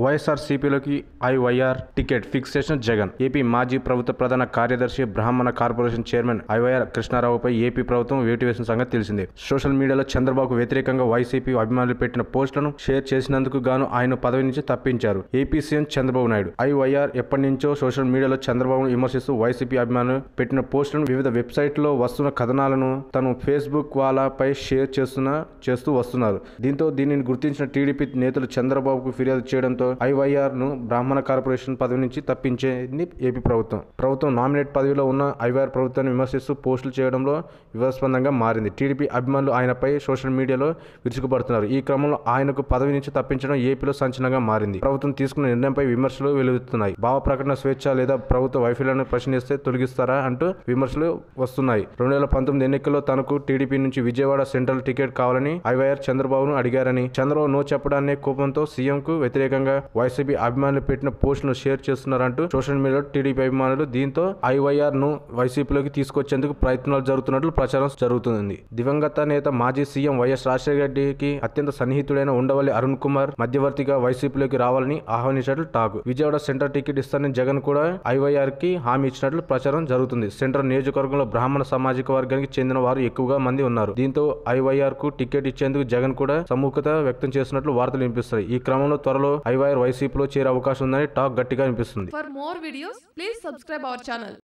వైఎస్ఆర్సీపీలోకి IYR ticket fix చేసిన Jagan. AP మాజీ ప్రభుత్వ ప్రధాన కార్యదర్శి, బ్రాహ్మణ కార్పొరేషన్ చైర్మన్ ఐవైఆర్ కృష్ణారావుపై ఏపీ ప్రభుత్వం వేటు వేసిన సంగతి తెలిసిందే. సోషల్ మీడియాలో చంద్రబాబుకు వ్యతిరేకంగా వైసీపీ అభిమానులు పెట్టిన పోస్టులను షేర్ చేసినందుకు గాను ఆయన పదవి నుంచి తప్పించారు AP CM Chandrababu Naidu. IYR ఎప్పటి నుంచో సోషల్ మీడియాలో చంద్రబాబును విమర్శిస్తూ వైసీపీ అభిమానులు పెట్టిన పోస్టులను వివిధ వెబ్సైట్లో వస్తున్న కథనాలను తను ఫేస్బుక్ వాళ్ళపై షేర్ చేస్తూ వస్తున్నారు. దీంతో దీనిని గుర్తించిన టీడీపీ నేతలు చంద్రబాబుకు ఫిర్యాదు చేయడంతో ఐవైఆర్ ను బ్రాహ్మణ కార్పొరేషన్ పదవి నుంచి తప్పించేది ఏపీ ప్రభుత్వం నామినేట్ పదవిలో ఉన్న ఐవైఆర్ ప్రభుత్వాన్ని విమర్శిస్తూ పోస్టులు చేయడంలో వివాదాస్పదంగా మారింది. టీడీపీ అభిమానులు ఆయనపై సోషల్ మీడియాలో విరుచుకుపడుతున్నారు. ఈ క్రమంలో ఆయనకు పదవి నుంచి తప్పించడం ఏపీలో సంచలనంగా మారింది. ప్రభుత్వం తీసుకున్న నిర్ణయంపై విమర్శలు వెలువెత్తుతున్నాయి. భావ ప్రకటన స్వేచ్ఛ లేదా ప్రభుత్వ వైఫల్యాన్ని ప్రశ్నిస్తే తొలగిస్తారా అంటూ విమర్శలు వస్తున్నాయి. 2019 ఎన్నికల్లో తనకు టీడీపీ నుంచి విజయవాడ సెంట్రల్ టికెట్ కావాలని ఐవైఆర్ చంద్రబాబును అడిగారని, చంద్రబాబు నో చెప్పడాన్ని కోపంతో సీఎం కు వ్యతిరేకంగా వైసీపీ అభిమానులు పెట్టిన పోస్టులను షేర్ చేస్తున్నారంటూ సోషల్ మీడియాలో టీడీపీ అభిమానులు. దీంతో ఐవైఆర్ ను వైసీపీలోకి తీసుకొచ్చేందుకు ప్రయత్నాలు జరుగుతున్నట్లు ప్రచారం జరుగుతుంది. దివంగత నేత మాజీ సీఎం వైఎస్ రాజశేఖర రెడ్డికి అత్యంత సన్నిహితుడైన ఉండవల్లి అరుణ్ కుమార్ మధ్యవర్తిగా వైసీపీలోకి రావాలని ఆహ్వానించినట్లు టాక్. విజయవాడ సెంట్రల్ టికెట్ ఇస్తానని జగన్ కూడా ఐవైఆర్ కి హామీ ఇచ్చినట్లు ప్రచారం జరుగుతుంది. సెంట్రల్ నియోజకవర్గంలో బ్రాహ్మణ సామాజిక వర్గానికి చెందిన వారు ఎక్కువగా మంది ఉన్నారు. దీంతో ఐవైఆర్ కు టికెట్ ఇచ్చేందుకు జగన్ కూడా సుముఖత వ్యక్తం చేస్తున్నట్లు వార్తలు వినిపిస్తాయి. ఈ క్రమంలో త్వరలో ఐవైఆర్ వైసీపీలో చేరే అవకాశం ఉందని టాక్ గట్టిగా వినిపిస్తుంది. For more videos, please subscribe our channel.